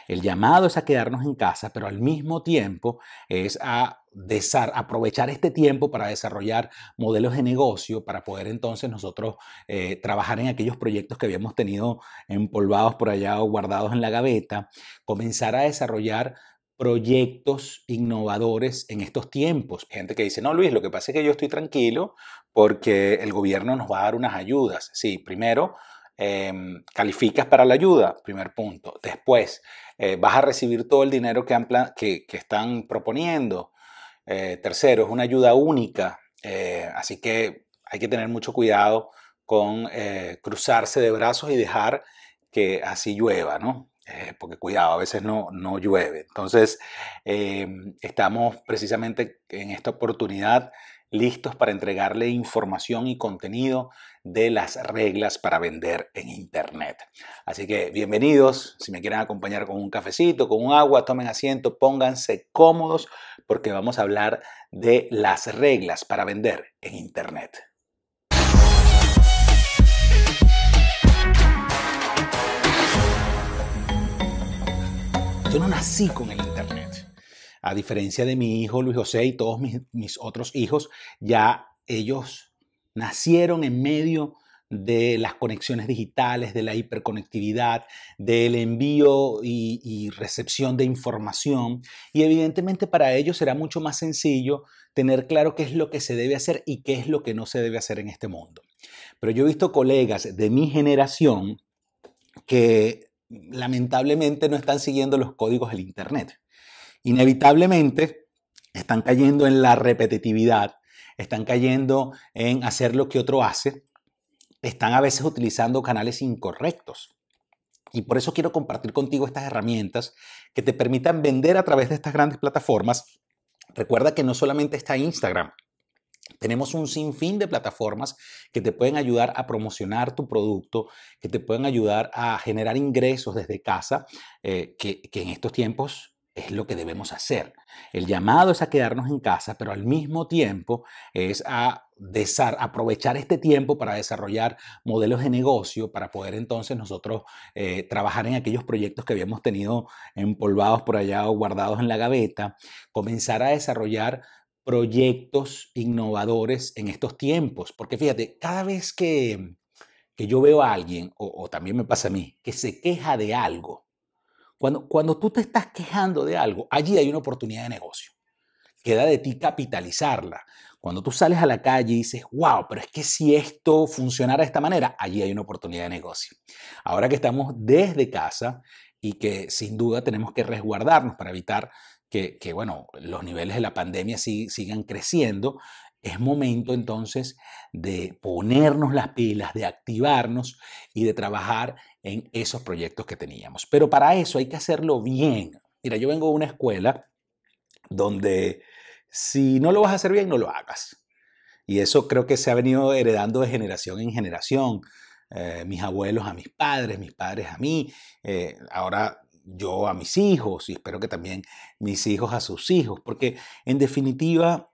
El llamado es a quedarnos en casa, pero al mismo tiempo es a aprovechar este tiempo para desarrollar modelos de negocio, para poder entonces nosotros trabajar en aquellos proyectos que habíamos tenido empolvados por allá o guardados en la gaveta, comenzar a desarrollar proyectos innovadores en estos tiempos. Hay gente que dice, no, Luis, lo que pasa es que yo estoy tranquilo porque el gobierno nos va a dar unas ayudas. Sí, primero, calificas para la ayuda, primer punto. Después, vas a recibir todo el dinero que están proponiendo. Tercero, es una ayuda única, así que hay que tener mucho cuidado con cruzarse de brazos y dejar que así llueva, ¿no? Porque cuidado, a veces no llueve. Entonces, estamos precisamente en esta oportunidad listos para entregarle información y contenido de las reglas para vender en Internet. Así que bienvenidos. Si me quieren acompañar con un cafecito, con un agua, tomen asiento, pónganse cómodos porque vamos a hablar de las reglas para vender en Internet. Yo no nací con el Internet. A diferencia de mi hijo Luis José y todos mis otros hijos, ya ellos nacieron en medio de las conexiones digitales, de la hiperconectividad, del envío y recepción de información. Y evidentemente para ellos será mucho más sencillo tener claro qué es lo que se debe hacer y qué es lo que no se debe hacer en este mundo. Pero yo he visto colegas de mi generación que lamentablemente no están siguiendo los códigos del Internet. Inevitablemente están cayendo en la repetitividad, están cayendo en hacer lo que otro hace, están a veces utilizando canales incorrectos. Y por eso quiero compartir contigo estas herramientas que te permitan vender a través de estas grandes plataformas. Recuerda que no solamente está Instagram. Tenemos un sinfín de plataformas que te pueden ayudar a promocionar tu producto, que te pueden ayudar a generar ingresos desde casa, que en estos tiempos es lo que debemos hacer. El llamado es a quedarnos en casa, pero al mismo tiempo es a aprovechar este tiempo para desarrollar modelos de negocio, para poder entonces nosotros trabajar en aquellos proyectos que habíamos tenido empolvados por allá o guardados en la gaveta, comenzar a desarrollar proyectos innovadores en estos tiempos. Porque fíjate, cada vez que yo veo a alguien, o también me pasa a mí, que se queja de algo, cuando tú te estás quejando de algo, allí hay una oportunidad de negocio. Queda de ti capitalizarla. Cuando tú sales a la calle y dices, wow, pero es que si esto funcionara de esta manera, allí hay una oportunidad de negocio. Ahora que estamos desde casa y que sin duda tenemos que resguardarnos para evitar que bueno, los niveles de la pandemia sigan creciendo, es momento entonces de ponernos las pilas, de activarnos y de trabajar en esos proyectos que teníamos. Pero para eso hay que hacerlo bien. Mira, yo vengo de una escuela donde si no lo vas a hacer bien, no lo hagas. Y eso creo que se ha venido heredando de generación en generación. Mis abuelos a mis padres a mí, ahora yo a mis hijos y espero que también mis hijos a sus hijos. Porque en definitiva,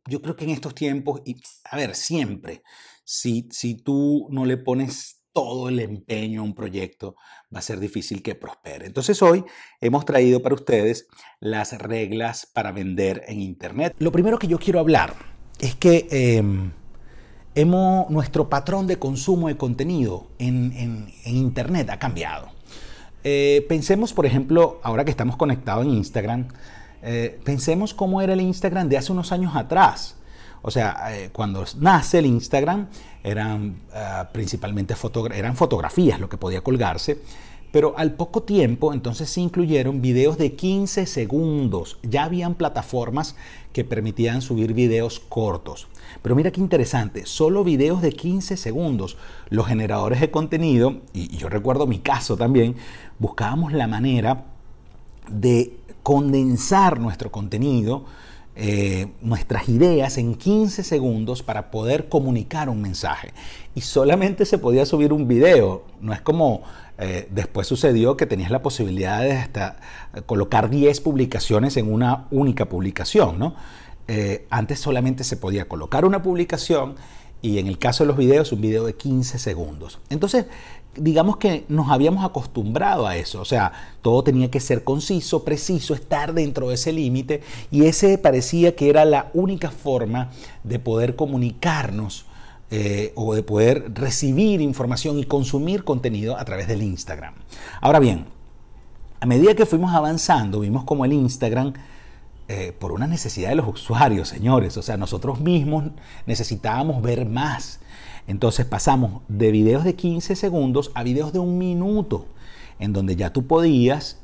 yo creo que en estos tiempos, y a ver, siempre, si tú no le pones todo el empeño a un proyecto, va a ser difícil que prospere. Entonces hoy hemos traído para ustedes las reglas para vender en Internet. Lo primero que yo quiero hablar es que nuestro patrón de consumo de contenido en Internet ha cambiado. Pensemos, por ejemplo, ahora que estamos conectados en Instagram, pensemos cómo era el Instagram de hace unos años atrás. O sea, cuando nace el Instagram eran principalmente fotografías lo que podía colgarse, pero al poco tiempo entonces se incluyeron videos de 15 segundos. Ya habían plataformas que permitían subir videos cortos. Pero mira qué interesante, solo videos de 15 segundos. Los generadores de contenido, y yo recuerdo mi caso también, buscábamos la manera de condensar nuestro contenido, nuestras ideas en 15 segundos para poder comunicar un mensaje. Y solamente se podía subir un video. No es como después sucedió que tenías la posibilidad de hasta colocar 10 publicaciones en una única publicación, ¿no? Antes solamente se podía colocar una publicación y en el caso de los videos, un video de 15 segundos. Entonces, digamos que nos habíamos acostumbrado a eso, o sea, todo tenía que ser conciso, preciso, estar dentro de ese límite, y ese parecía que era la única forma de poder comunicarnos o de poder recibir información y consumir contenido a través del Instagram. Ahora bien, a medida que fuimos avanzando, vimos como el Instagram, por una necesidad de los usuarios, señores, o sea, nosotros mismos necesitábamos ver más. Entonces pasamos de videos de 15 segundos a videos de 1 minuto, en donde ya tú podías,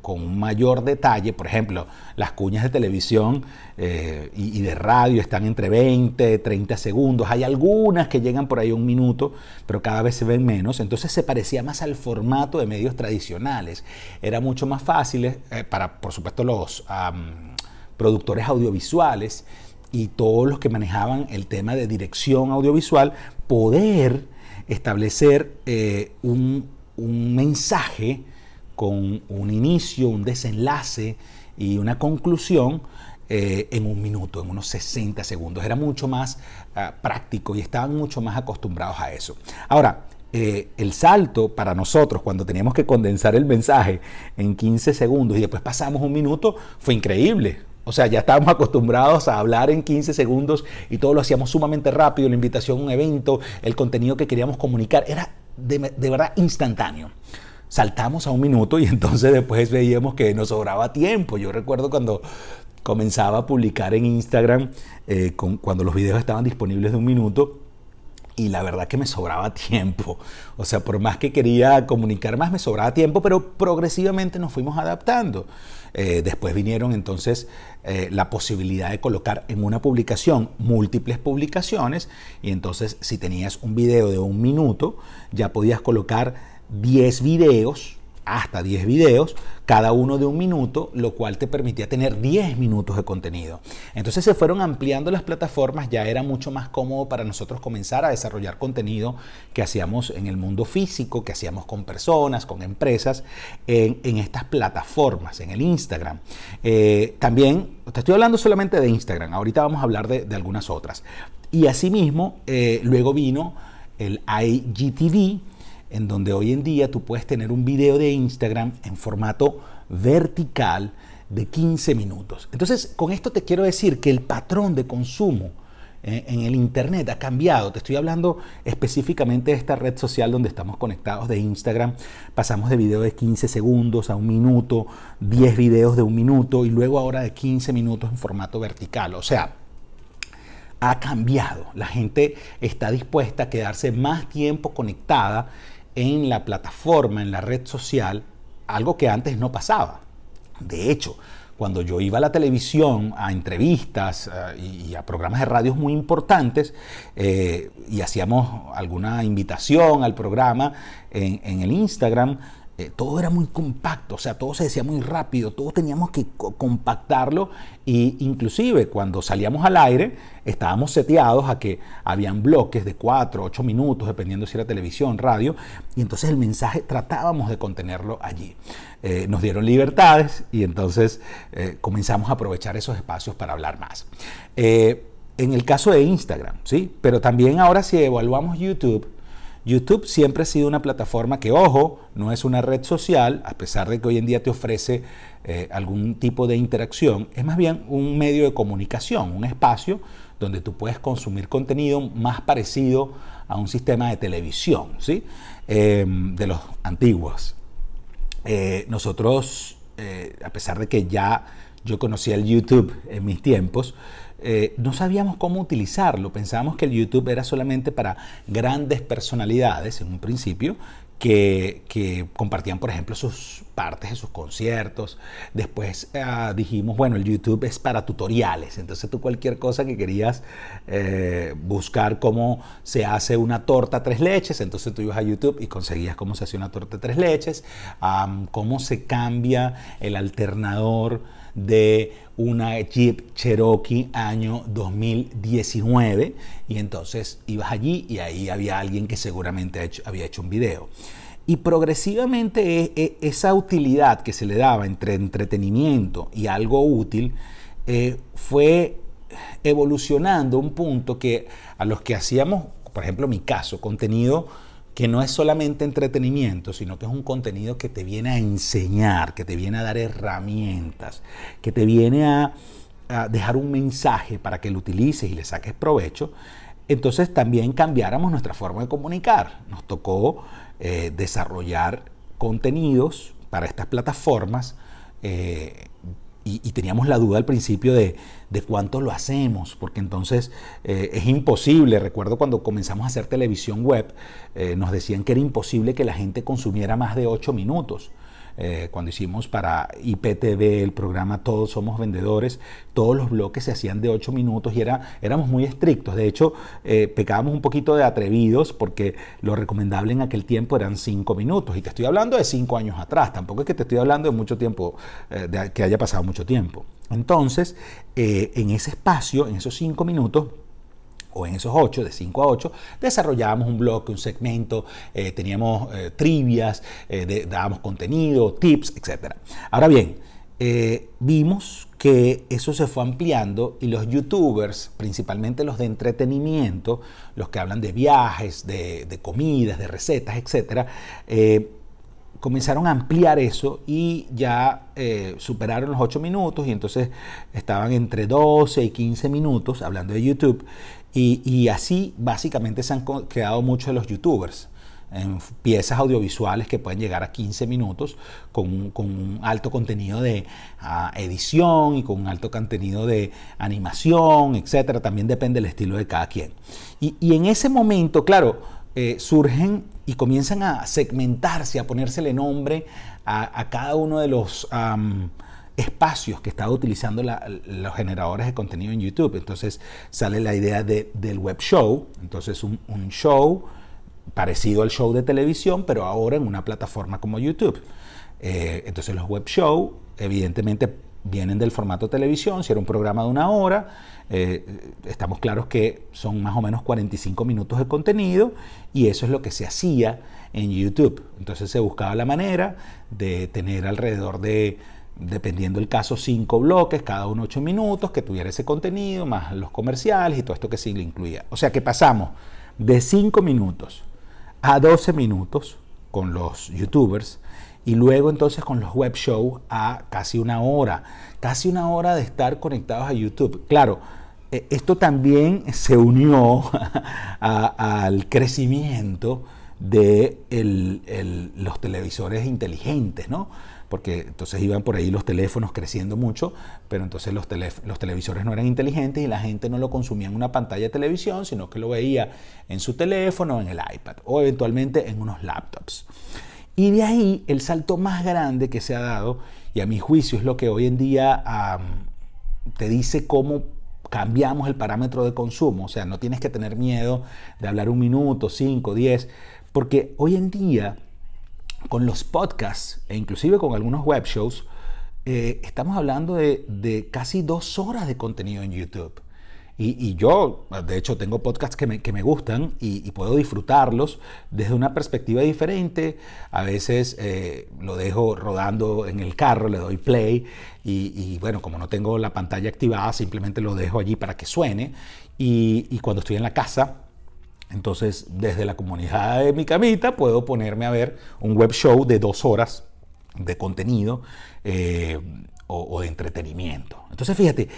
con un mayor detalle, por ejemplo, las cuñas de televisión y de radio están entre 20, 30 segundos. Hay algunas que llegan por ahí a 1 minuto, pero cada vez se ven menos. Entonces se parecía más al formato de medios tradicionales. Era mucho más fácil para, por supuesto, los productores audiovisuales y todos los que manejaban el tema de dirección audiovisual, poder establecer un mensaje con un inicio, un desenlace y una conclusión en 1 minuto, en unos 60 segundos. Era mucho más práctico y estaban mucho más acostumbrados a eso. Ahora, el salto para nosotros cuando teníamos que condensar el mensaje en 15 segundos y después pasamos 1 minuto fue increíble. O sea, ya estábamos acostumbrados a hablar en 15 segundos y todo lo hacíamos sumamente rápido, la invitación a un evento, el contenido que queríamos comunicar, era de verdad instantáneo. Saltamos a 1 minuto y entonces después veíamos que nos sobraba tiempo. Yo recuerdo cuando comenzaba a publicar en Instagram, cuando los videos estaban disponibles de 1 minuto, y la verdad que me sobraba tiempo. O sea, por más que quería comunicar más, me sobraba tiempo, pero progresivamente nos fuimos adaptando. Después vinieron entonces la posibilidad de colocar en una publicación múltiples publicaciones, y entonces si tenías un video de 1 minuto, ya podías colocar 10 videos, hasta 10 videos, cada uno de 1 minuto, lo cual te permitía tener 10 minutos de contenido. Entonces se fueron ampliando las plataformas, ya era mucho más cómodo para nosotros comenzar a desarrollar contenido que hacíamos en el mundo físico, que hacíamos con personas, con empresas, en estas plataformas, en el Instagram. También, te estoy hablando solamente de Instagram, ahorita vamos a hablar de algunas otras. Y asimismo, luego vino el IGTV, en donde hoy en día tú puedes tener un video de Instagram en formato vertical de 15 minutos. Entonces, con esto te quiero decir que el patrón de consumo en el Internet ha cambiado. Te estoy hablando específicamente de esta red social donde estamos conectados, de Instagram. Pasamos de video de 15 segundos a 1 minuto, 10 videos de 1 minuto y luego ahora de 15 minutos en formato vertical. O sea, ha cambiado. La gente está dispuesta a quedarse más tiempo conectada en la plataforma, en la red social, algo que antes no pasaba. De hecho, cuando yo iba a la televisión, a entrevistas y a programas de radios muy importantes, y hacíamos alguna invitación al programa en el Instagram, todo era muy compacto, o sea, todo se decía muy rápido, todos teníamos que compactarlo, e inclusive cuando salíamos al aire estábamos seteados a que habían bloques de 4 o 8 minutos, dependiendo si era televisión, radio, y entonces el mensaje tratábamos de contenerlo allí. Nos dieron libertades y entonces comenzamos a aprovechar esos espacios para hablar más. En el caso de Instagram, ¿sí? Pero también ahora si evaluamos YouTube, YouTube siempre ha sido una plataforma que, ojo, no es una red social, a pesar de que hoy en día te ofrece algún tipo de interacción, es más bien un medio de comunicación, un espacio donde tú puedes consumir contenido más parecido a un sistema de televisión, ¿sí? De los antiguos. Nosotros, a pesar de que ya yo conocía el YouTube en mis tiempos, no sabíamos cómo utilizarlo. Pensábamos que el YouTube era solamente para grandes personalidades en un principio que compartían, por ejemplo, sus partes de sus conciertos. Después dijimos, bueno, el YouTube es para tutoriales. Entonces tú cualquier cosa que querías buscar cómo se hace una torta 3 leches, entonces tú ibas a YouTube y conseguías cómo se hace una torta 3 leches, cómo se cambia el alternador de una Jeep Cherokee año 2019, y entonces ibas allí y ahí había alguien que seguramente había hecho un video. Y progresivamente esa utilidad que se le daba entre entretenimiento y algo útil fue evolucionando a un punto que a los que hacíamos, por ejemplo en mi caso, contenido que no es solamente entretenimiento, sino que es un contenido que te viene a enseñar, que te viene a dar herramientas, que te viene a dejar un mensaje para que lo utilices y le saques provecho, entonces también cambiáramos nuestra forma de comunicar. Nos tocó desarrollar contenidos para estas plataformas y teníamos la duda al principio de cuánto lo hacemos, porque entonces es imposible. Recuerdo cuando comenzamos a hacer televisión web, nos decían que era imposible que la gente consumiera más de 8 minutos. Cuando hicimos para IPTV el programa Todos Somos Vendedores, todos los bloques se hacían de 8 minutos y éramos muy estrictos. De hecho, pecábamos un poquito de atrevidos porque lo recomendable en aquel tiempo eran 5 minutos. Y te estoy hablando de 5 años atrás, tampoco es que te estoy hablando de mucho tiempo, de que haya pasado mucho tiempo. Entonces, en ese espacio, en esos 5 minutos, o en esos 8, de 5 a 8, desarrollábamos un bloque, un segmento, teníamos trivias, dábamos contenido, tips, etc. Ahora bien, vimos que eso se fue ampliando y los youtubers, principalmente los de entretenimiento, los que hablan de viajes, de comidas, de recetas, etc., comenzaron a ampliar eso y ya superaron los 8 minutos y entonces estaban entre 12 y 15 minutos hablando de YouTube y así básicamente se han quedado muchos de los youtubers en piezas audiovisuales que pueden llegar a 15 minutos con un alto contenido de edición y con un alto contenido de animación, etcétera. También depende del estilo de cada quien. Y en ese momento, claro, surgen y comienzan a segmentarse, a ponérsele nombre a cada uno de los espacios que estaba utilizando los generadores de contenido en YouTube. Entonces sale la idea del web show, entonces un show parecido al show de televisión, pero ahora en una plataforma como YouTube. Entonces los web show evidentemente vienen del formato televisión. Si era un programa de 1 hora, estamos claros que son más o menos 45 minutos de contenido y eso es lo que se hacía en YouTube. Entonces se buscaba la manera de tener alrededor de, dependiendo del caso, 5 bloques, cada uno 8 minutos, que tuviera ese contenido, más los comerciales y todo esto que sí le incluía. O sea que pasamos de 5 minutos a 12 minutos con los youtubers y luego entonces con los web shows a casi 1 hora. Casi 1 hora de estar conectados a YouTube. Claro, esto también se unió al crecimiento de los televisores inteligentes, ¿no? Porque entonces iban por ahí los teléfonos creciendo mucho, pero entonces los televisores no eran inteligentes y la gente no lo consumía en una pantalla de televisión, sino que lo veía en su teléfono, en el iPad o eventualmente en unos laptops. Y de ahí el salto más grande que se ha dado, y a mi juicio es lo que hoy en día te dice cómo cambiamos el parámetro de consumo. O sea, no tienes que tener miedo de hablar 1 minuto, 5, 10, porque hoy en día con los podcasts e inclusive con algunos web shows, estamos hablando de casi 2 horas de contenido en YouTube. Y yo, de hecho, tengo podcasts que me gustan y puedo disfrutarlos desde una perspectiva diferente. A veces lo dejo rodando en el carro, le doy play y bueno, como no tengo la pantalla activada, simplemente lo dejo allí para que suene. Y cuando estoy en la casa, entonces desde la comunidad de mi camita puedo ponerme a ver un web show de 2 horas de contenido o de entretenimiento. Entonces fíjate,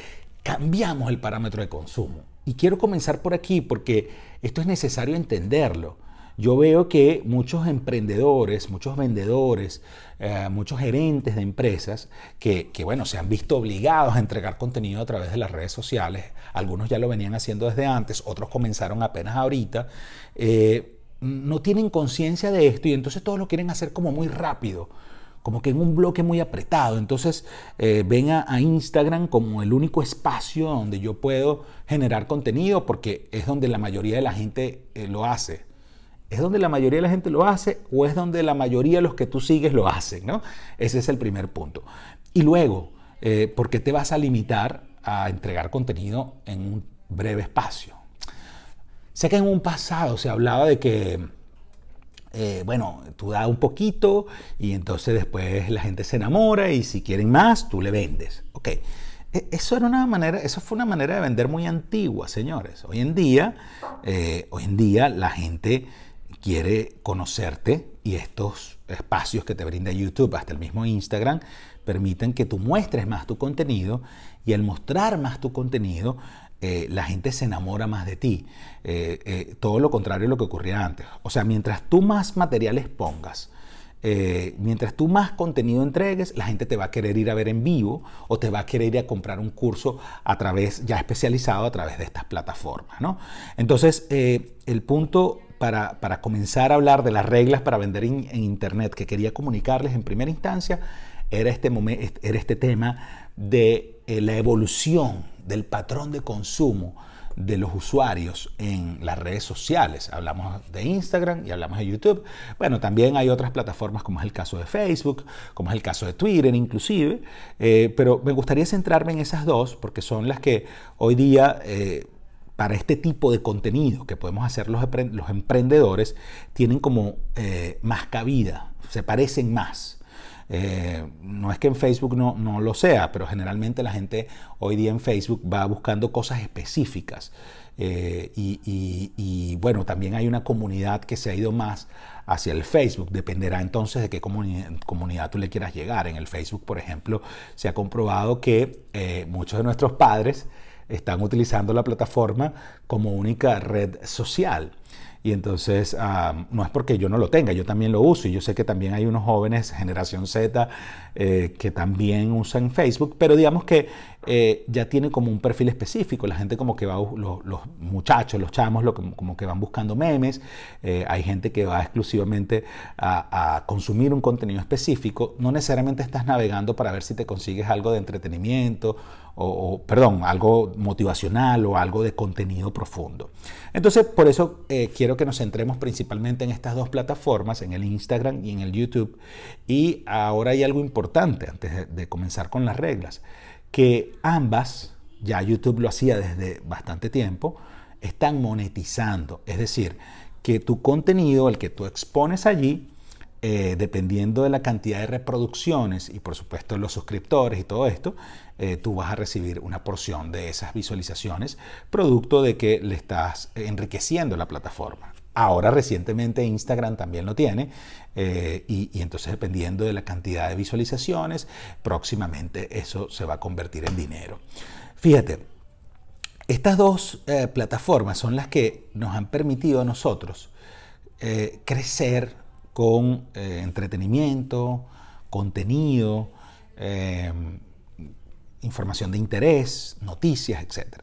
cambiamos el parámetro de consumo. Y quiero comenzar por aquí porque esto es necesario entenderlo. Yo veo que muchos emprendedores, muchos vendedores, muchos gerentes de empresas que bueno, se han visto obligados a entregar contenido a través de las redes sociales. Algunos ya lo venían haciendo desde antes, otros comenzaron apenas ahorita. No tienen conciencia de esto y entonces todos lo quieren hacer como muy rápido, como que en un bloque muy apretado. Entonces ven a Instagram como el único espacio donde yo puedo generar contenido porque es donde la mayoría de la gente lo hace. ¿Es donde la mayoría de la gente lo hace o es donde la mayoría de los que tú sigues lo hacen, ¿no? Ese es el primer punto. Y luego, ¿por qué te vas a limitar a entregar contenido en un breve espacio? Sé que en un pasado se hablaba de que bueno, tú das un poquito y entonces después la gente se enamora y si quieren más, tú le vendes. Ok, eso fue una manera de vender muy antigua, señores. Hoy en día la gente quiere conocerte, y estos espacios que te brinda YouTube, hasta el mismo Instagram, permiten que tú muestres más tu contenido, y al mostrar más tu contenido, la gente se enamora más de ti. Todo lo contrario de lo que ocurría antes. O sea, mientras tú más materiales pongas, mientras tú más contenido entregues, la gente te va a querer ir a ver en vivo, o te va a querer ir a comprar un curso a través, ya especializado a través de estas plataformas, ¿no? Entonces, el punto para comenzar a hablar de las reglas para vender en Internet que quería comunicarles en primera instancia era este tema de la evolución del patrón de consumo de los usuarios en las redes sociales. Hablamos de Instagram y hablamos de YouTube. Bueno, también hay otras plataformas, como es el caso de Facebook, como es el caso de Twitter inclusive, pero me gustaría centrarme en esas dos porque son las que hoy día, para este tipo de contenido que podemos hacer los emprendedores, tienen como más cabida, se parecen más. No es que en Facebook no lo sea, pero generalmente la gente hoy día en Facebook va buscando cosas específicas. Y bueno, también hay una comunidad que se ha ido más hacia el Facebook. Dependerá entonces de qué comunidad tú le quieras llegar. En el Facebook, por ejemplo, se ha comprobado que muchos de nuestros padres están utilizando la plataforma como única red social. Y entonces no es porque yo no lo tenga, yo también lo uso, y yo sé que también hay unos jóvenes, generación Z, que también usan Facebook, pero digamos que ya tiene como un perfil específico. La gente como que va, los muchachos, los chamos, como que van buscando memes. Hay gente que va exclusivamente a consumir un contenido específico. No necesariamente estás navegando para ver si te consigues algo de entretenimiento, perdón, algo motivacional o algo de contenido profundo. Entonces, por eso quiero que nos centremos principalmente en estas dos plataformas, en el Instagram y en el YouTube. Y ahora hay algo importante antes de comenzar con las reglas, que ambas, ya YouTube lo hacía desde bastante tiempo, están monetizando. Es decir, que tu contenido, el que tú expones allí, dependiendo de la cantidad de reproducciones y por supuesto los suscriptores y todo esto, tú vas a recibir una porción de esas visualizaciones, producto de que le estás enriqueciendo la plataforma. Ahora recientemente Instagram también lo tiene, y entonces dependiendo de la cantidad de visualizaciones, próximamente eso se va a convertir en dinero. Fíjate, estas dos plataformas son las que nos han permitido a nosotros crecer con entretenimiento, contenido, información de interés, noticias, etc.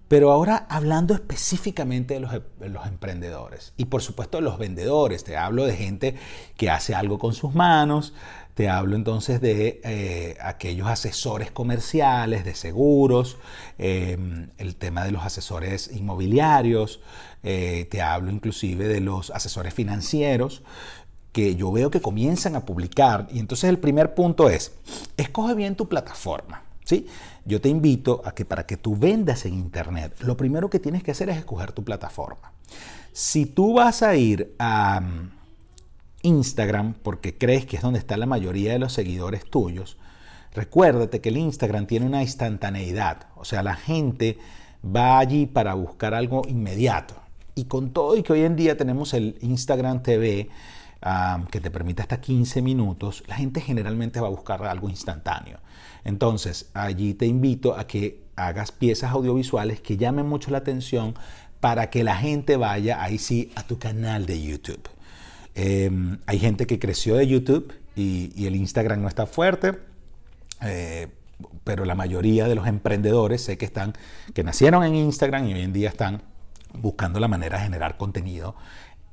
Pero ahora hablando específicamente de los emprendedores y por supuesto de los vendedores, te hablo de gente que hace algo con sus manos, te hablo entonces de aquellos asesores comerciales, de seguros, el tema de los asesores inmobiliarios, te hablo inclusive de los asesores financieros, que yo veo que comienzan a publicar. Y entonces el primer punto es, escoge bien tu plataforma, ¿sí? Yo te invito a que para que tú vendas en Internet, lo primero que tienes que hacer es escoger tu plataforma. Si tú vas a ir a Instagram porque crees que es donde está la mayoría de los seguidores tuyos, recuérdate que el Instagram tiene una instantaneidad. O sea, la gente va allí para buscar algo inmediato. Y con todo y que hoy en día tenemos el Instagram TV, que te permite hasta 15 minutos, la gente generalmente va a buscar algo instantáneo. Entonces, allí te invito a que hagas piezas audiovisuales que llamen mucho la atención para que la gente vaya, ahí sí, a tu canal de YouTube. Hay gente que creció de YouTube y el Instagram no está fuerte, pero la mayoría de los emprendedores sé que nacieron en Instagram y hoy en día están buscando la manera de generar contenido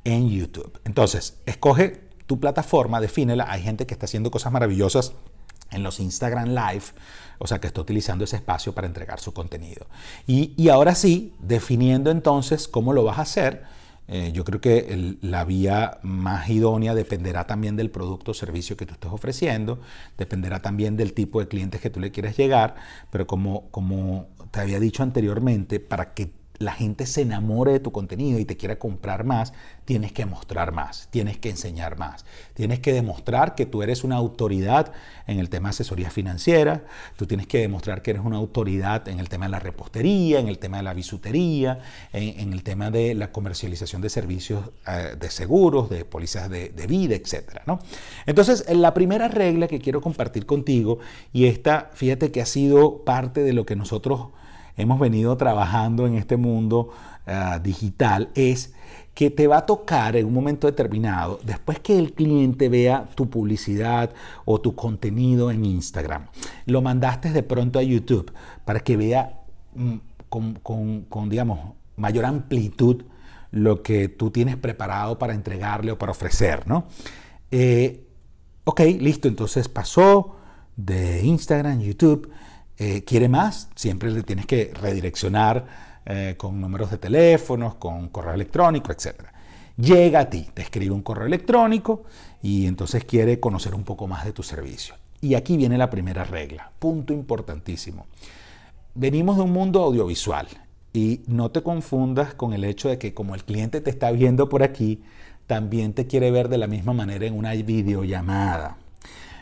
en YouTube. Entonces, escoge tu plataforma, defínela. Hay gente que está haciendo cosas maravillosas en los Instagram Live, o sea, que está utilizando ese espacio para entregar su contenido. Y ahora sí, definiendo entonces cómo lo vas a hacer, yo creo que la vía más idónea dependerá también del producto o servicio que tú estés ofreciendo, dependerá también del tipo de clientes que tú le quieres llegar, pero como te había dicho anteriormente, para que la gente se enamore de tu contenido y te quiera comprar más, tienes que mostrar más, tienes que enseñar más, tienes que demostrar que tú eres una autoridad en el tema de asesoría financiera, tú tienes que demostrar que eres una autoridad en el tema de la repostería, en el tema de la bisutería, en el tema de la comercialización de servicios de seguros, de pólizas de vida, etc., ¿no? Entonces, la primera regla que quiero compartir contigo, y esta, fíjate que ha sido parte de lo que nosotros hemos venido trabajando en este mundo digital, es que te va a tocar en un momento determinado, después que el cliente vea tu publicidad o tu contenido en Instagram, lo mandaste de pronto a YouTube para que vea con digamos, mayor amplitud lo que tú tienes preparado para entregarle o para ofrecer, ¿no? Ok, listo, entonces pasó de Instagram, YouTube. ¿Quiere más? Siempre le tienes que redireccionar con números de teléfonos, con correo electrónico, etc. Llega a ti, te escribe un correo electrónico y entonces quiere conocer un poco más de tu servicio. Y aquí viene la primera regla, punto importantísimo. Venimos de un mundo audiovisual y no te confundas con el hecho de que como el cliente te está viendo por aquí, también te quiere ver de la misma manera en una videollamada.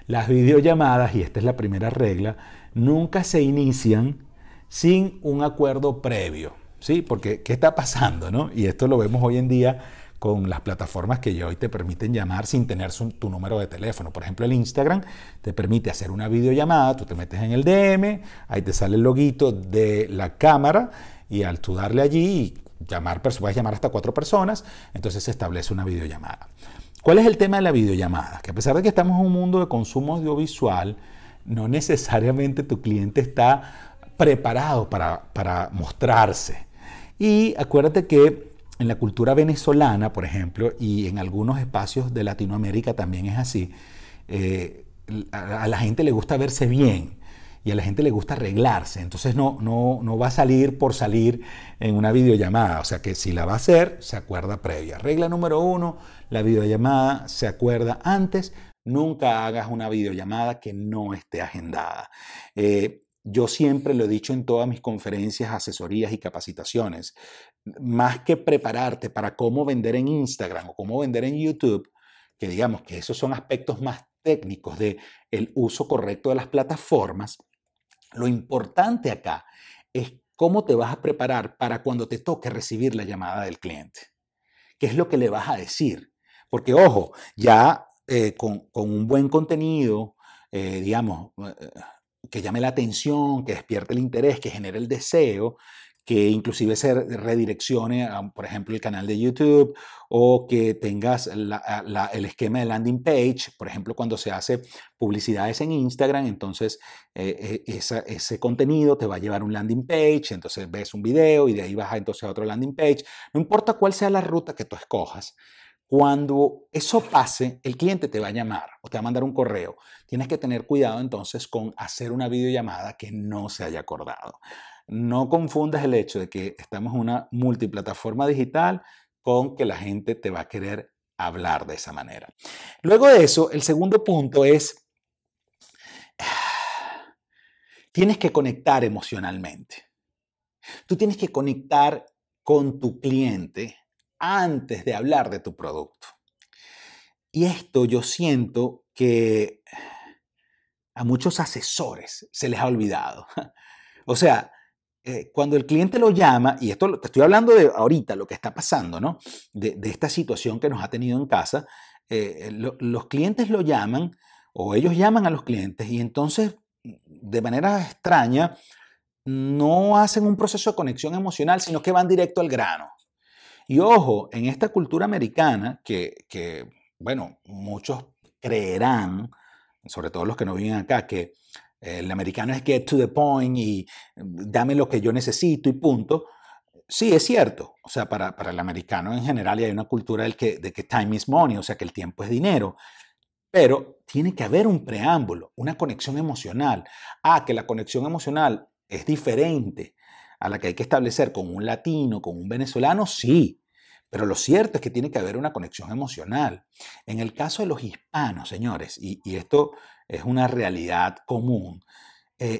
Las videollamadas, y esta es la primera regla, nunca se inician sin un acuerdo previo, ¿sí? Porque, ¿qué está pasando, no? Y esto lo vemos hoy en día con las plataformas que ya hoy te permiten llamar sin tener tu número de teléfono. Por ejemplo, el Instagram te permite hacer una videollamada, tú te metes en el DM, ahí te sale el loguito de la cámara y al tú darle allí y puedes llamar hasta 4 personas, entonces se establece una videollamada. ¿Cuál es el tema de la videollamada? Que a pesar de que estamos en un mundo de consumo audiovisual, no necesariamente tu cliente está preparado para mostrarse. Y acuérdate que en la cultura venezolana, por ejemplo, y en algunos espacios de Latinoamérica también es así, a la gente le gusta verse bien y a la gente le gusta arreglarse. Entonces no va a salir por salir en una videollamada. O sea que si la va a hacer, se acuerda previa. Regla número 1, la videollamada se acuerda antes. Nunca hagas una videollamada que no esté agendada. Yo siempre lo he dicho en todas mis conferencias, asesorías y capacitaciones. Más que prepararte para cómo vender en Instagram o cómo vender en YouTube, que digamos que esos son aspectos más técnicos del uso correcto de las plataformas, lo importante acá es cómo te vas a preparar para cuando te toque recibir la llamada del cliente. ¿Qué es lo que le vas a decir? Porque, ojo, ya con un buen contenido, digamos, que llame la atención, que despierte el interés, que genere el deseo, que inclusive se redireccione a, por ejemplo, el canal de YouTube o que tengas el esquema de landing page, por ejemplo, cuando se hace publicidades en Instagram, entonces ese contenido te va a llevar a un landing page, entonces ves un video y de ahí vas entonces a otro landing page. No importa cuál sea la ruta que tú escojas, cuando eso pase, el cliente te va a llamar o te va a mandar un correo. Tienes que tener cuidado entonces con hacer una videollamada que no se haya acordado. No confundas el hecho de que estamos en una multiplataforma digital con que la gente te va a querer hablar de esa manera. Luego de eso, el segundo punto es, tienes que conectar emocionalmente. Tú tienes que conectar con tu cliente antes de hablar de tu producto. Y esto yo siento que a muchos asesores se les ha olvidado. O sea, cuando el cliente lo llama, y esto te estoy hablando de ahorita, lo que está pasando, ¿no? De esta situación que nos ha tenido en casa, los clientes lo llaman o ellos llaman a los clientes y entonces, de manera extraña, no hacen un proceso de conexión emocional, sino que van directo al grano. Y ojo, en esta cultura americana, bueno, muchos creerán, sobre todo los que no viven acá, que el americano es get to the point y dame lo que yo necesito y punto. Sí, es cierto. O sea, para el americano en general hay una cultura de que time is money, o sea, que el tiempo es dinero. Pero tiene que haber un preámbulo, una conexión emocional. Que la conexión emocional es diferente a la que hay que establecer con un latino, con un venezolano, sí. Pero lo cierto es que tiene que haber una conexión emocional. En el caso de los hispanos, señores, y esto es una realidad común,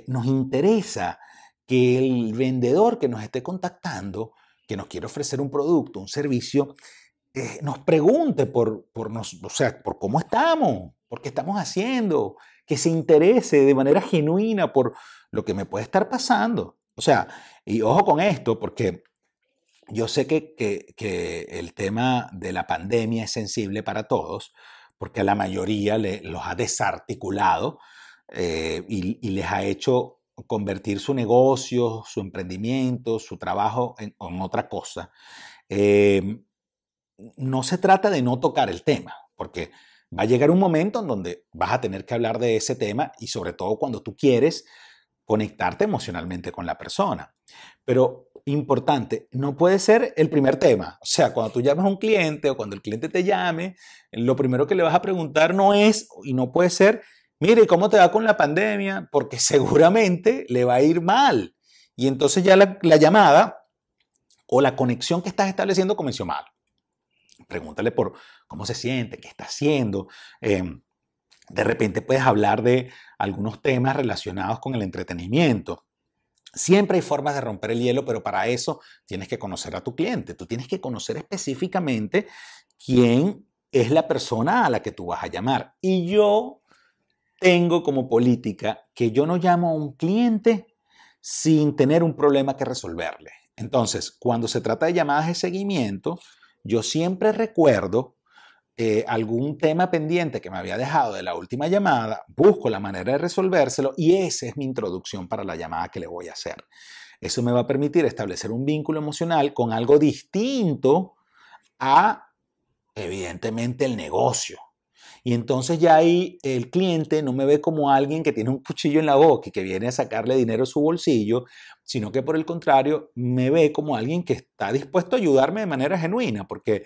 nos interesa que el vendedor que nos esté contactando que nos quiere ofrecer un producto, un servicio, nos pregunte o sea, por cómo estamos, por qué estamos haciendo, que se interese de manera genuina por lo que me puede estar pasando. O sea, y ojo con esto, porque yo sé que el tema de la pandemia es sensible para todos, porque a la mayoría los ha desarticulado y les ha hecho convertir su negocio, su emprendimiento, su trabajo en otra cosa. Eh, no se trata de no tocar el tema, porque va a llegar un momento en donde vas a tener que hablar de ese tema y sobre todo cuando tú quieres conectarte emocionalmente con la persona. Pero importante, no puede ser el primer tema. O sea, cuando tú llamas a un cliente o cuando el cliente te llame, lo primero que le vas a preguntar no es y no puede ser, mire, ¿cómo te va con la pandemia? Porque seguramente le va a ir mal. Y entonces ya la llamada o la conexión que estás estableciendo comenzó mal. Pregúntale por cómo se siente, qué está haciendo. De repente puedes hablar de algunos temas relacionados con el entretenimiento. Siempre hay formas de romper el hielo, pero para eso tienes que conocer a tu cliente. Tú tienes que conocer específicamente quién es la persona a la que tú vas a llamar. Y yo tengo como política que yo no llamo a un cliente sin tener un problema que resolverle. Entonces, cuando se trata de llamadas de seguimiento, yo siempre recuerdo algún tema pendiente que me había dejado de la última llamada, busco la manera de resolvérselo y esa es mi introducción para la llamada que le voy a hacer. Eso me va a permitir establecer un vínculo emocional con algo distinto a, evidentemente, el negocio. Y entonces ya ahí el cliente no me ve como alguien que tiene un cuchillo en la boca y que viene a sacarle dinero de su bolsillo, sino que por el contrario me ve como alguien que está dispuesto a ayudarme de manera genuina, porque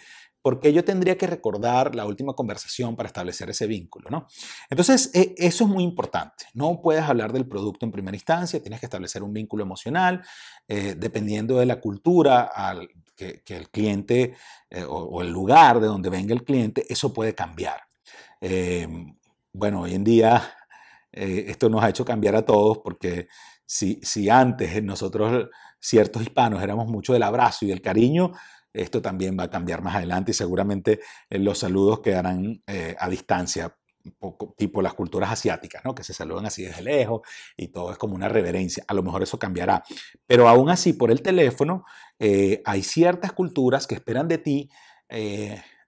yo tendría que recordar la última conversación para establecer ese vínculo, ¿no? Entonces, eso es muy importante. No puedes hablar del producto en primera instancia, tienes que establecer un vínculo emocional, dependiendo de la cultura que el cliente o el lugar de donde venga el cliente, eso puede cambiar. Eh, bueno, hoy en día esto nos ha hecho cambiar a todos porque si antes nosotros, ciertos hispanos, éramos mucho del abrazo y del cariño, esto también va a cambiar más adelante y seguramente los saludos quedarán a distancia, un poco tipo las culturas asiáticas, ¿no? Que se saludan así desde lejos y todo es como una reverencia. A lo mejor eso cambiará. Pero aún así, por el teléfono, hay ciertas culturas que esperan de ti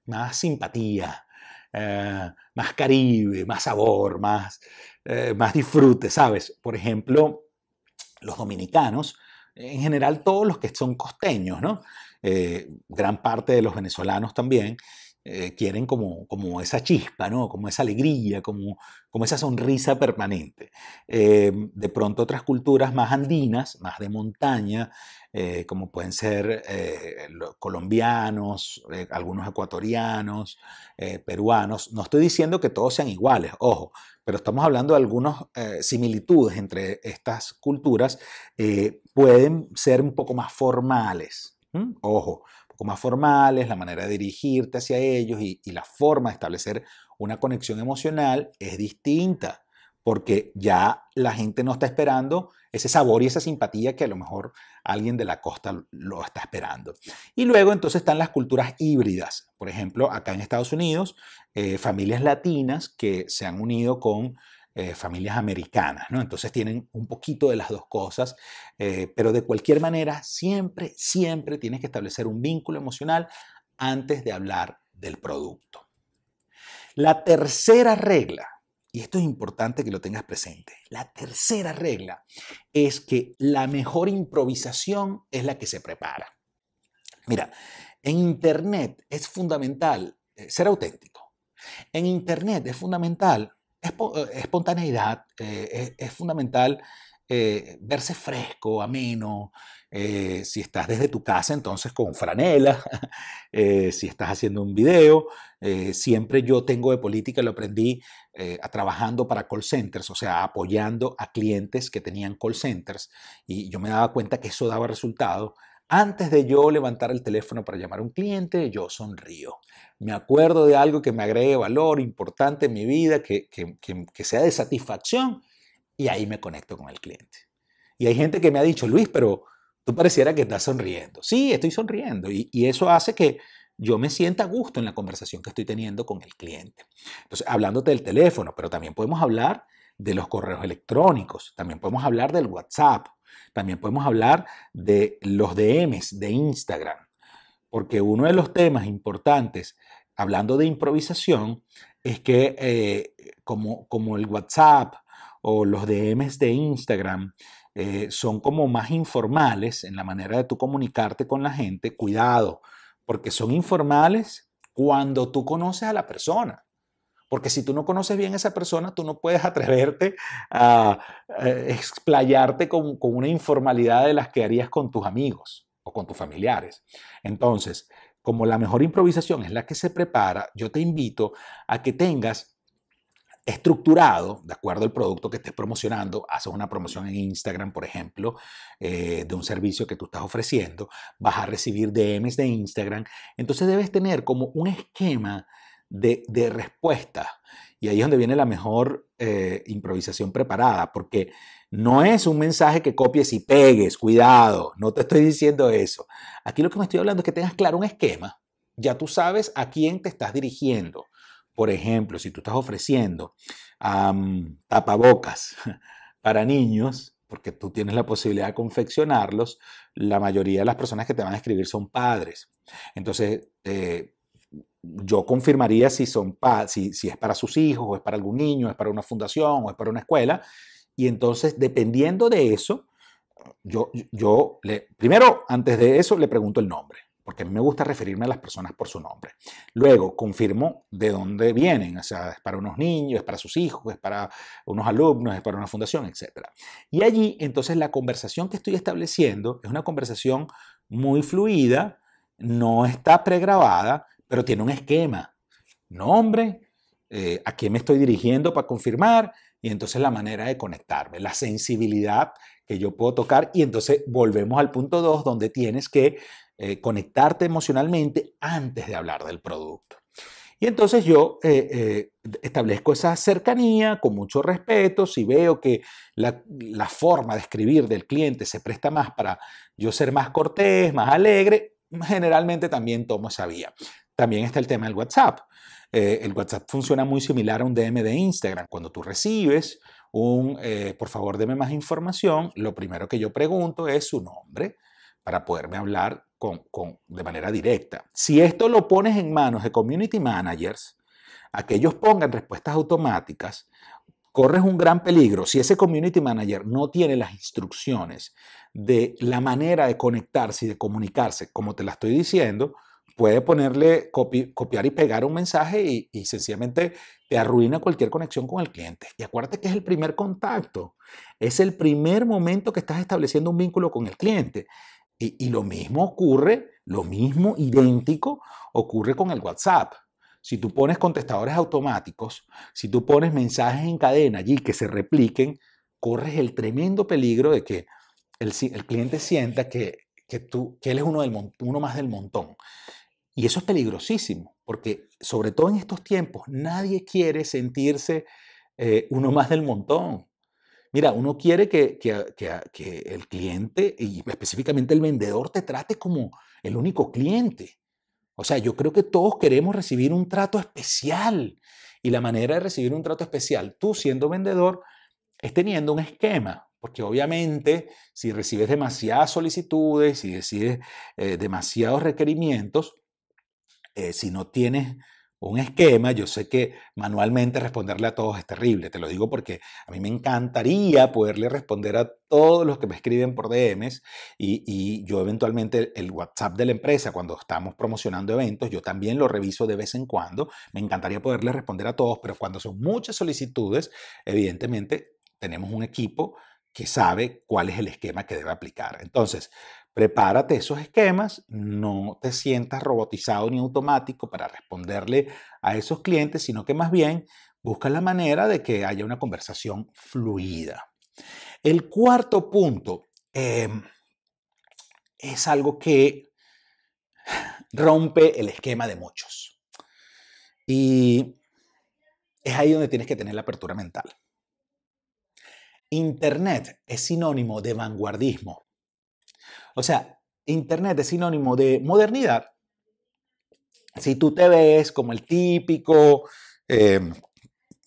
más simpatía, más caribe, más sabor, más disfrute, ¿sabes? Por ejemplo, los dominicanos, en general todos los que son costeños, ¿no? Gran parte de los venezolanos también quieren como esa chispa, ¿no? Como esa alegría, como esa sonrisa permanente. De pronto otras culturas más andinas, más de montaña, como pueden ser los colombianos, algunos ecuatorianos, peruanos. No estoy diciendo que todos sean iguales, ojo, pero estamos hablando de algunas similitudes entre estas culturas, pueden ser un poco más formales. Ojo, un poco más formales, la manera de dirigirte hacia ellos y la forma de establecer una conexión emocional es distinta, porque ya la gente no está esperando ese sabor y esa simpatía que a lo mejor alguien de la costa lo está esperando. Y luego entonces están las culturas híbridas. Por ejemplo, acá en Estados Unidos, familias latinas que se han unido con familias americanas, ¿no? Entonces tienen un poquito de las dos cosas, pero de cualquier manera, siempre, siempre tienes que establecer un vínculo emocional antes de hablar del producto. La tercera regla, y esto es importante que lo tengas presente, la tercera regla es que la mejor improvisación es la que se prepara. Mira, en Internet es fundamental ser auténtico. En Internet es fundamental espontaneidad, es fundamental verse fresco, ameno. Si estás desde tu casa, entonces con franela. Si estás haciendo un video, siempre yo tengo de política, lo aprendí trabajando para call centers, o sea, apoyando a clientes que tenían call centers. Y yo me daba cuenta que eso daba resultado. Antes de yo levantar el teléfono para llamar a un cliente, yo sonrío. Me acuerdo de algo que me agregue valor importante en mi vida, que sea de satisfacción, y ahí me conecto con el cliente. Y hay gente que me ha dicho, Luis, pero tú pareciera que estás sonriendo. Sí, estoy sonriendo y eso hace que yo me sienta a gusto en la conversación que estoy teniendo con el cliente. Entonces, hablándote del teléfono, pero también podemos hablar de los correos electrónicos, también podemos hablar del WhatsApp, también podemos hablar de los DMs de Instagram, porque uno de los temas importantes, hablando de improvisación, es que como el WhatsApp o los DMs de Instagram son como más informales en la manera de tú comunicarte con la gente, cuidado, porque son informales cuando tú conoces a la persona. Porque si tú no conoces bien a esa persona, tú no puedes atreverte a explayarte con una informalidad de las que harías con tus amigos o con tus familiares. Entonces, como la mejor improvisación es la que se prepara, yo te invito a que tengas estructurado, de acuerdo al producto que estés promocionando, haces una promoción en Instagram, por ejemplo, de un servicio que tú estás ofreciendo, vas a recibir DMs de Instagram, entonces debes tener como un esquema de respuesta. Y ahí es donde viene la mejor improvisación preparada, porque no es un mensaje que copies y pegues, cuidado, no te estoy diciendo eso. Aquí lo que me estoy hablando es que tengas claro un esquema, ya tú sabes a quién te estás dirigiendo. Por ejemplo, si tú estás ofreciendo tapabocas para niños, porque tú tienes la posibilidad de confeccionarlos, la mayoría de las personas que te van a escribir son padres. Entonces, yo confirmaría si es para sus hijos, o es para algún niño, es para una fundación, o es para una escuela. Y entonces, dependiendo de eso, primero, antes de eso, le pregunto el nombre, porque a mí me gusta referirme a las personas por su nombre. Luego, confirmo de dónde vienen, o sea, es para unos niños, es para sus hijos, es para unos alumnos, es para una fundación, etc. Y allí, entonces, la conversación que estoy estableciendo es una conversación muy fluida, no está pregrabada, pero tiene un esquema. Nombre, a quién me estoy dirigiendo para confirmar, y entonces la manera de conectarme, la sensibilidad que yo puedo tocar, y entonces volvemos al punto 2, donde tienes que conectarte emocionalmente antes de hablar del producto. Y entonces yo establezco esa cercanía con mucho respeto. Si veo que la forma de escribir del cliente se presta más para yo ser más cortés, más alegre, generalmente también tomo esa vía. También está el tema del WhatsApp. El WhatsApp funciona muy similar a un DM de Instagram. Cuando tú recibes por favor, deme más información, lo primero que yo pregunto es su nombre para poderme hablar de manera directa. Si esto lo pones en manos de community managers, a que ellos pongan respuestas automáticas, corres un gran peligro. Si ese community manager no tiene las instrucciones de la manera de conectarse y de comunicarse, como te la estoy diciendo, puede ponerle copiar y pegar un mensaje y sencillamente te arruina cualquier conexión con el cliente. Y acuérdate que es el primer contacto, es el primer momento que estás estableciendo un vínculo con el cliente. Y lo mismo ocurre, lo mismo idéntico ocurre con el WhatsApp. Si tú pones contestadores automáticos, si tú pones mensajes en cadena allí que se repliquen, corres el tremendo peligro de que el cliente sienta que él es uno más del montón. Y eso es peligrosísimo, porque sobre todo en estos tiempos nadie quiere sentirse uno más del montón. Mira, uno quiere que el cliente y específicamente el vendedor te trate como el único cliente. O sea, yo creo que todos queremos recibir un trato especial. Y la manera de recibir un trato especial, tú siendo vendedor, es teniendo un esquema. Porque obviamente si recibes demasiadas solicitudes, si recibes demasiados requerimientos, si no tienes un esquema, yo sé que manualmente responderle a todos es terrible, te lo digo porque a mí me encantaría poderle responder a todos los que me escriben por DMs y yo eventualmente el WhatsApp de la empresa cuando estamos promocionando eventos, yo también lo reviso de vez en cuando, me encantaría poderle responder a todos, pero cuando son muchas solicitudes, evidentemente tenemos un equipo que sabe cuál es el esquema que debe aplicar. Entonces, prepárate esos esquemas, no te sientas robotizado ni automático para responderle a esos clientes, sino que más bien busca la manera de que haya una conversación fluida. El cuarto punto es algo que rompe el esquema de muchos. Y es ahí donde tienes que tener la apertura mental. Internet es sinónimo de vanguardismo. O sea, Internet es sinónimo de modernidad. Si tú te ves como el típico, eh,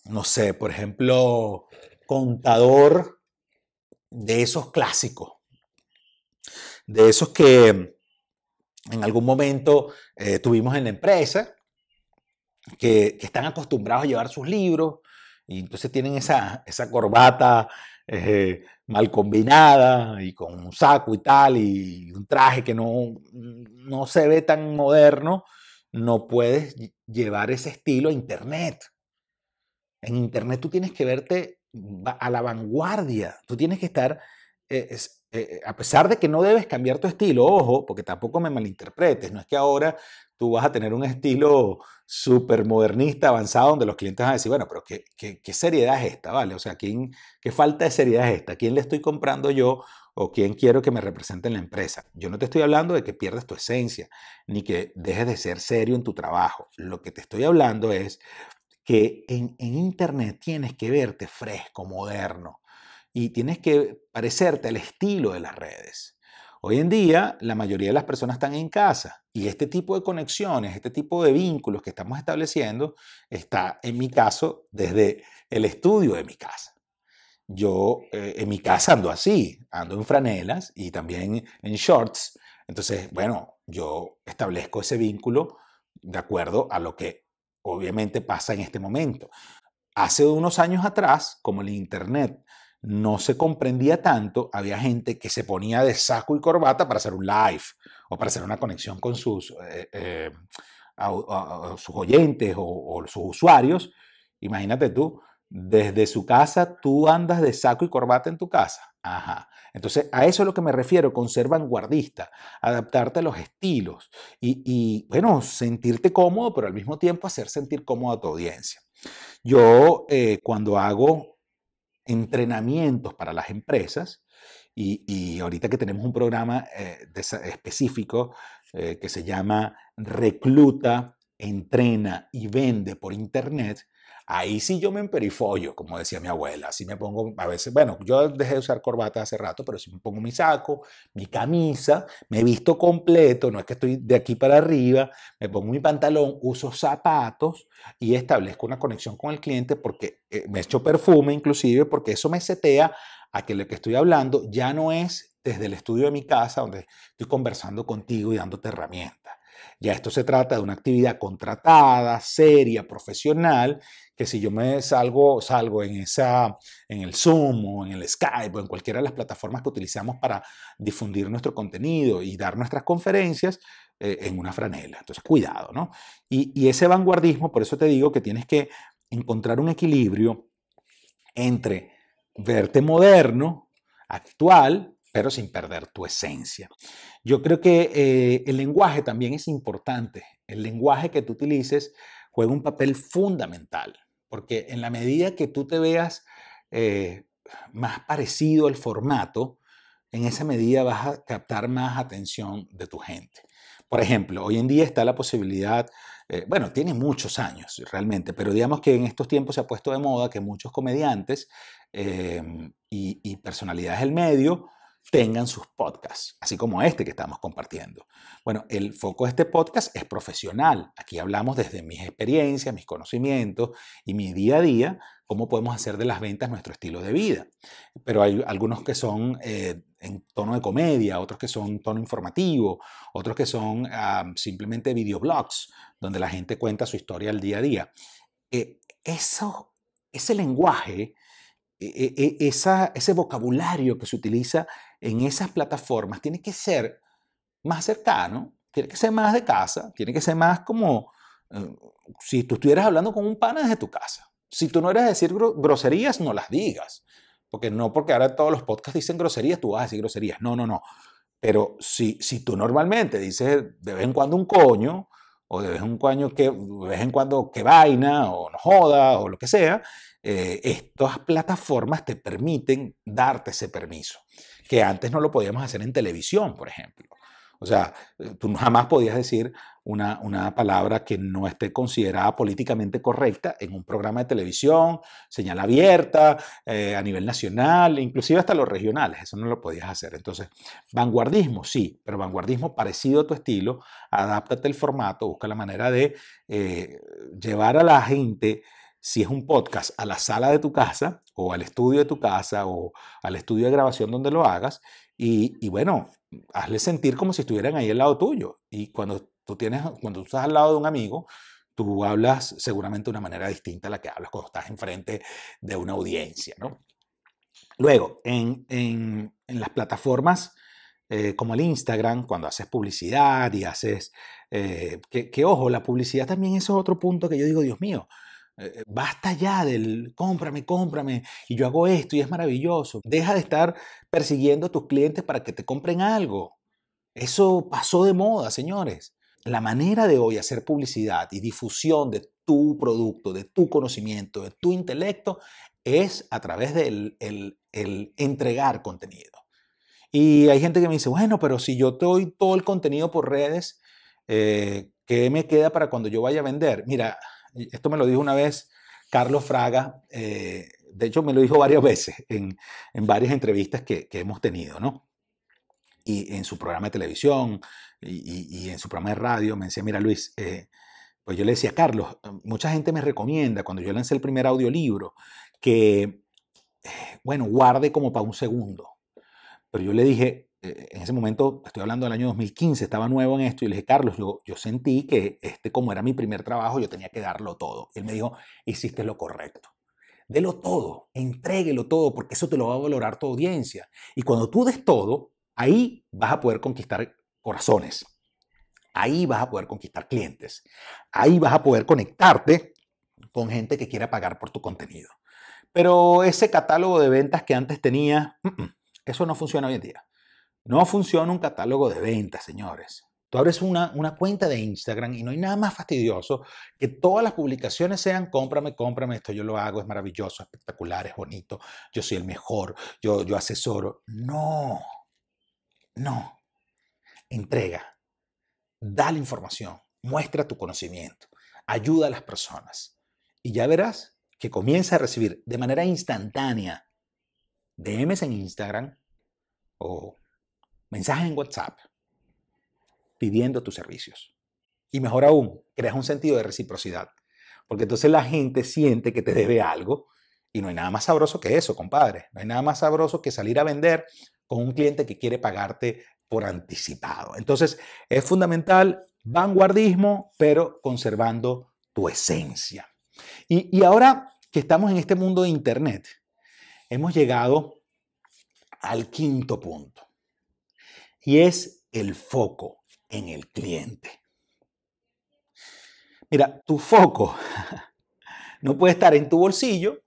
no sé, por ejemplo, contador de esos clásicos, de esos que en algún momento tuvimos en la empresa, que están acostumbrados a llevar sus libros y entonces tienen esa corbata mal combinada y con un saco y tal y un traje que no se ve tan moderno, no puedes llevar ese estilo a Internet. En Internet tú tienes que verte a la vanguardia, tú tienes que estar, a pesar de que no debes cambiar tu estilo, ojo, porque tampoco me malinterpretes, no es que ahora tú vas a tener un estilo súper modernista, avanzado, donde los clientes van a decir, bueno, pero ¿qué seriedad es esta? ¿Vale? O sea, ¿qué falta de seriedad es esta? ¿Quién le estoy comprando yo o quién quiero que me represente en la empresa? Yo no te estoy hablando de que pierdas tu esencia, ni que dejes de ser serio en tu trabajo. Lo que te estoy hablando es que en Internet tienes que verte fresco, moderno, y tienes que parecerte al estilo de las redes. Hoy en día, la mayoría de las personas están en casa y este tipo de conexiones, este tipo de vínculos que estamos estableciendo está, en mi caso, desde el estudio de mi casa. Yo en mi casa ando así, ando en franelas y también en shorts. Entonces, bueno, yo establezco ese vínculo de acuerdo a lo que obviamente pasa en este momento. Hace unos años atrás, como el Internet no se comprendía tanto, había gente que se ponía de saco y corbata para hacer un live o para hacer una conexión con sus oyentes o sus usuarios. Imagínate tú, desde su casa tú andas de saco y corbata en tu casa. Ajá. Entonces, a eso es lo que me refiero con ser vanguardista, adaptarte a los estilos bueno, sentirte cómodo, pero al mismo tiempo hacer sentir cómodo a tu audiencia. Yo, cuando hago entrenamientos para las empresas, y ahorita que tenemos un programa específico que se llama Recluta, Entrena y Vende por Internet, ahí sí yo me emperifollo, como decía mi abuela. Así me pongo a veces, bueno, yo dejé de usar corbata hace rato, pero sí me pongo mi saco, mi camisa, me visto completo, no es que estoy de aquí para arriba, me pongo mi pantalón, uso zapatos y establezco una conexión con el cliente porque me echo perfume inclusive, porque eso me setea a que lo que estoy hablando ya no es desde el estudio de mi casa donde estoy conversando contigo y dándote herramientas. Ya esto se trata de una actividad contratada, seria, profesional, que si yo me salgo en el Zoom o en el Skype o en cualquiera de las plataformas que utilizamos para difundir nuestro contenido y dar nuestras conferencias, en una franela. Entonces, cuidado, ¿no? Y ese vanguardismo, por eso te digo que tienes que encontrar un equilibrio entre verte moderno, actual, pero sin perder tu esencia. Yo creo que el lenguaje también es importante. El lenguaje que tú utilices juega un papel fundamental, porque en la medida que tú te veas eh, más parecido al formato, en esa medida vas a captar más atención de tu gente. Por ejemplo, hoy en día está la posibilidad, bueno, tiene muchos años realmente, pero digamos que en estos tiempos se ha puesto de moda que muchos comediantes y personalidades del medio tengan sus podcasts, así como este que estamos compartiendo. Bueno, el foco de este podcast es profesional. Aquí hablamos desde mis experiencias, mis conocimientos y mi día a día, cómo podemos hacer de las ventas nuestro estilo de vida. Pero hay algunos que son en tono de comedia, otros que son tono informativo, otros que son simplemente videoblogs, donde la gente cuenta su historia al día a día. Ese lenguaje, ese vocabulario que se utiliza en esas plataformas tiene que ser más cercano, tiene que ser más de casa, tiene que ser más como eh, si tú estuvieras hablando con un pana desde tu casa. Si tú no eres de decir groserías, no las digas. Porque no porque ahora todos los podcasts dicen groserías, tú vas a decir groserías. No, no, no. Pero si tú normalmente dices de vez en cuando un coño, o de vez en cuando que vaina, o no joda, o lo que sea, estas plataformas te permiten darte ese permiso, que antes no lo podíamos hacer en televisión, por ejemplo. O sea, tú jamás podías decir una palabra que no esté considerada políticamente correcta en un programa de televisión, señal abierta, a nivel nacional, inclusive hasta los regionales, eso no lo podías hacer. Entonces, vanguardismo, sí, pero vanguardismo parecido a tu estilo, adáptate el formato, busca la manera de llevar a la gente, si es un podcast, a la sala de tu casa o al estudio de tu casa o al estudio de grabación donde lo hagas y bueno, hazle sentir como si estuvieran ahí al lado tuyo. Y cuando tú estás al lado de un amigo, tú hablas seguramente de una manera distinta a la que hablas cuando estás enfrente de una audiencia, ¿no? Luego, en las plataformas como el Instagram, cuando haces publicidad y haces... ojo, la publicidad también eso es otro punto que yo digo, Dios mío, basta ya del cómprame, cómprame, y yo hago esto y es maravilloso. Deja de estar persiguiendo a tus clientes para que te compren algo. Eso pasó de moda, señores. La manera de hoy hacer publicidad y difusión de tu producto, de tu conocimiento, de tu intelecto, es a través del el entregar contenido. Y hay gente que me dice, bueno, pero si yo te doy todo el contenido por redes, ¿qué me queda para cuando yo vaya a vender? Mira, esto me lo dijo una vez Carlos Fraga, de hecho me lo dijo varias veces en varias entrevistas que hemos tenido, ¿no? Y en su programa de televisión y en su programa de radio me decía, mira Luis, pues yo le decía, Carlos, mucha gente me recomienda cuando yo lancé el primer audiolibro que, bueno, guarde como para un segundo. Pero yo le dije, en ese momento, estoy hablando del año 2015, estaba nuevo en esto, y le dije, Carlos, yo sentí que como era mi primer trabajo, yo tenía que darlo todo. Y él me dijo, hiciste lo correcto. Delo todo, entréguelo todo, porque eso te lo va a valorar tu audiencia. Y cuando tú des todo, ahí vas a poder conquistar corazones. Ahí vas a poder conquistar clientes. Ahí vas a poder conectarte con gente que quiera pagar por tu contenido. Pero ese catálogo de ventas que antes tenía, eso no funciona hoy en día. No funciona un catálogo de ventas, señores. Tú abres una cuenta de Instagram y no hay nada más fastidioso que todas las publicaciones sean cómprame, cómprame, esto yo lo hago, es maravilloso, espectacular, es bonito, yo soy el mejor, yo asesoro. No, no. Entrega, da la información, muestra tu conocimiento, ayuda a las personas y ya verás que comienza a recibir de manera instantánea DMs en Instagram o mensajes en WhatsApp pidiendo tus servicios. Y mejor aún, creas un sentido de reciprocidad, porque entonces la gente siente que te debe algo y no hay nada más sabroso que eso, compadre. No hay nada más sabroso que salir a vender con un cliente que quiere pagarte por anticipado. Entonces, es fundamental vanguardismo, pero conservando tu esencia. Y ahora que estamos en este mundo de Internet, hemos llegado al quinto punto y es el foco en el cliente. Mira, tu foco no puede estar en tu bolsillo,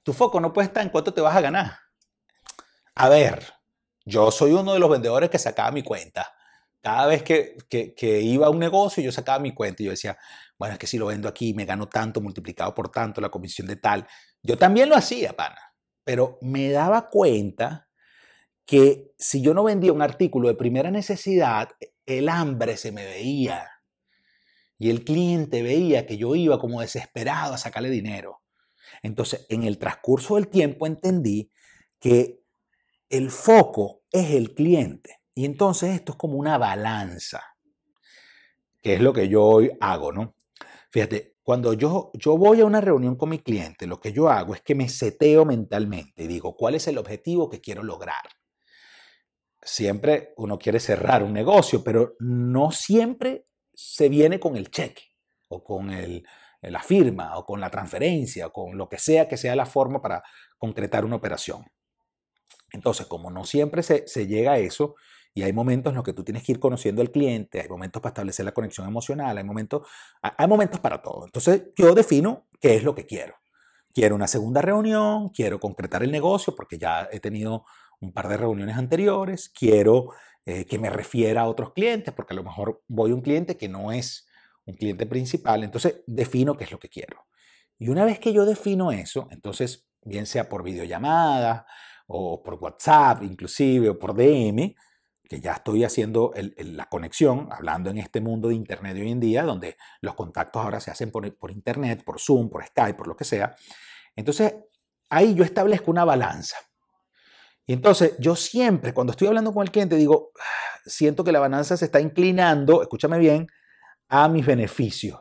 tu foco no puede estar en cuánto te vas a ganar. A ver, yo soy uno de los vendedores que sacaba mi cuenta. Cada vez que iba a un negocio, yo sacaba mi cuenta y yo decía, bueno, es que si lo vendo aquí me gano tanto multiplicado por tanto, la comisión de tal. Yo también lo hacía, pana, pero me daba cuenta que si yo no vendía un artículo de primera necesidad, el hambre se me veía. Y el cliente veía que yo iba como desesperado a sacarle dinero. Entonces, en el transcurso del tiempo entendí que el foco es el cliente. Y entonces esto es como una balanza, que es lo que yo hoy hago, ¿no? Fíjate, cuando yo voy a una reunión con mi cliente, lo que yo hago es que me seteo mentalmente y digo, ¿cuál es el objetivo que quiero lograr? Siempre uno quiere cerrar un negocio, pero no siempre se viene con el cheque o con la firma o con la transferencia o con lo que sea la forma para concretar una operación. Entonces, como no siempre se llega a eso, y hay momentos en los que tú tienes que ir conociendo al cliente, hay momentos para establecer la conexión emocional, hay momentos para todo. Entonces, yo defino qué es lo que quiero. Quiero una segunda reunión, quiero concretar el negocio porque ya he tenido un par de reuniones anteriores, quiero que me refiera a otros clientes porque a lo mejor voy a un cliente que no es un cliente principal, entonces defino qué es lo que quiero. Y una vez que yo defino eso, entonces, bien sea por videollamada o por WhatsApp inclusive o por DM, que ya estoy haciendo la conexión, hablando en este mundo de Internet de hoy en día, donde los contactos ahora se hacen por Internet, por Zoom, por Skype, por lo que sea. Entonces, ahí yo establezco una balanza. Y entonces, yo siempre, cuando estoy hablando con el cliente, digo, siento que la balanza se está inclinando, escúchame bien, a mis beneficios.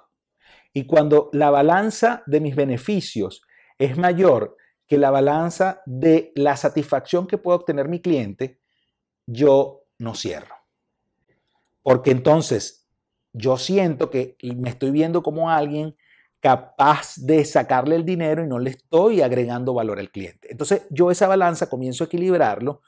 Y cuando la balanza de mis beneficios es mayor que la balanza de la satisfacción que puede obtener mi cliente, yo no cierro. Porque entonces yo siento que me estoy viendo como alguien capaz de sacarle el dinero y no le estoy agregando valor al cliente. Entonces yo esa balanza comienzo a equilibrarlo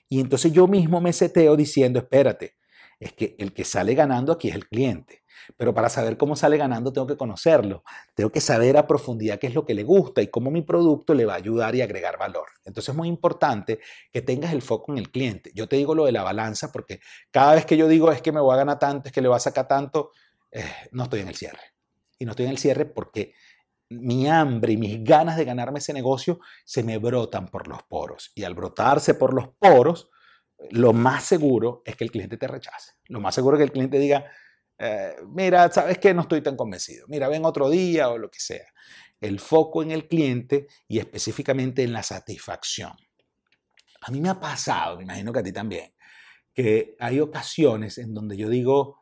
y entonces yo mismo me seteo diciendo, espérate, es que el que sale ganando aquí es el cliente. Pero para saber cómo sale ganando tengo que conocerlo, tengo que saber a profundidad qué es lo que le gusta y cómo mi producto le va a ayudar y agregar valor. Entonces es muy importante que tengas el foco en el cliente. Yo te digo lo de la balanza porque cada vez que yo digo es que me voy a ganar tanto, es que le voy a sacar tanto, no estoy en el cierre. Y no estoy en el cierre porque mi hambre y mis ganas de ganarme ese negocio se me brotan por los poros. Y al brotarse por los poros, lo más seguro es que el cliente te rechace. Lo más seguro es que el cliente diga, mira, ¿sabes qué? No estoy tan convencido. Mira, ven otro día o lo que sea. El foco en el cliente y específicamente en la satisfacción. A mí me ha pasado, me imagino que a ti también, que hay ocasiones en donde yo digo,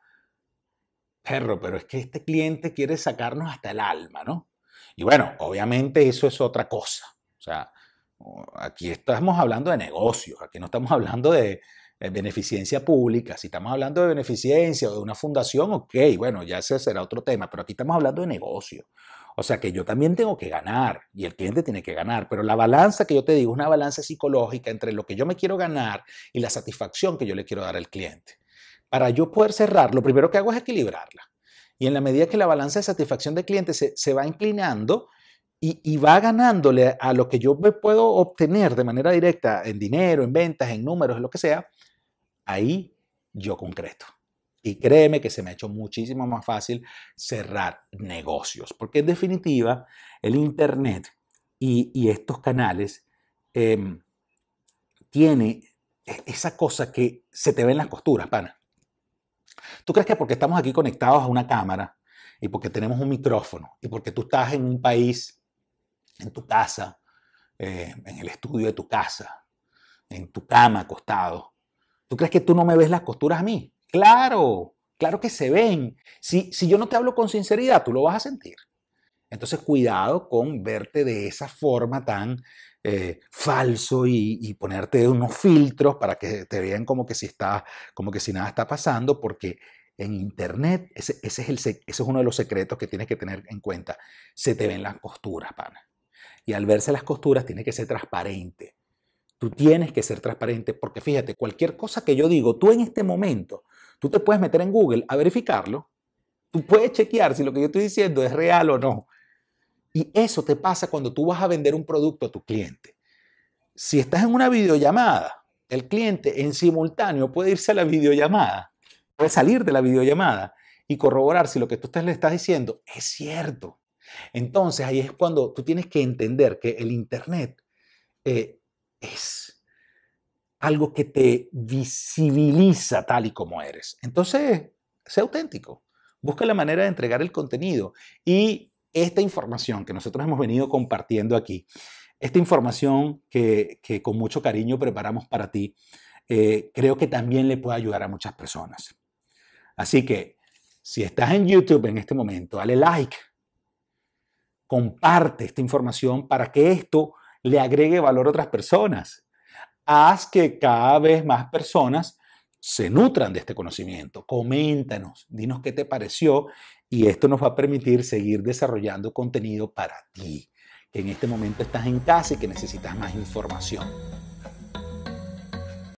perro, pero es que este cliente quiere sacarnos hasta el alma, ¿no? Y bueno, obviamente eso es otra cosa. O sea, aquí estamos hablando de negocios, aquí no estamos hablando de beneficencia pública. Si estamos hablando de beneficencia o de una fundación, ok, bueno, ya ese será otro tema, pero aquí estamos hablando de negocio. O sea que yo también tengo que ganar y el cliente tiene que ganar, pero la balanza que yo te digo es una balanza psicológica entre lo que yo me quiero ganar y la satisfacción que yo le quiero dar al cliente. Para yo poder cerrar, lo primero que hago es equilibrarla. Y en la medida que la balanza de satisfacción del cliente se va inclinando y va ganándole a lo que yo me puedo obtener de manera directa en dinero, en ventas, en números, en lo que sea, ahí yo concreto. Y créeme que se me ha hecho muchísimo más fácil cerrar negocios, porque en definitiva el Internet y estos canales tiene esa cosa que se te ve en las costuras, pana. ¿Tú crees que porque estamos aquí conectados a una cámara y porque tenemos un micrófono y porque tú estás en un país, en tu casa, en el estudio de tu casa, en tu cama acostado, ¿tú crees que tú no me ves las costuras a mí? Claro, claro que se ven. Si yo no te hablo con sinceridad, tú lo vas a sentir. Entonces, cuidado con verte de esa forma tan falso y ponerte unos filtros para que te vean como que si nada está pasando, porque en Internet ese es uno de los secretos que tienes que tener en cuenta. Se te ven las costuras, pana. Y al verse las costuras, tiene que ser transparente. Tú tienes que ser transparente porque fíjate, cualquier cosa que yo digo, tú en este momento, tú te puedes meter en Google a verificarlo. Tú puedes chequear si lo que yo estoy diciendo es real o no. Y eso te pasa cuando tú vas a vender un producto a tu cliente. Si estás en una videollamada, el cliente en simultáneo puede irse a la videollamada, puede salir de la videollamada y corroborar si lo que tú le estás diciendo es cierto. Entonces ahí es cuando tú tienes que entender que el Internet es algo que te visibiliza tal y como eres. Entonces, sé auténtico. Busca la manera de entregar el contenido y esta información que nosotros hemos venido compartiendo aquí, esta información que con mucho cariño preparamos para ti, creo que también le puede ayudar a muchas personas. Así que, si estás en YouTube en este momento, dale like, comparte esta información para que esto le agregue valor a otras personas. Haz que cada vez más personas se nutran de este conocimiento. Coméntanos, dinos qué te pareció y esto nos va a permitir seguir desarrollando contenido para ti, que en este momento estás en casa y que necesitas más información.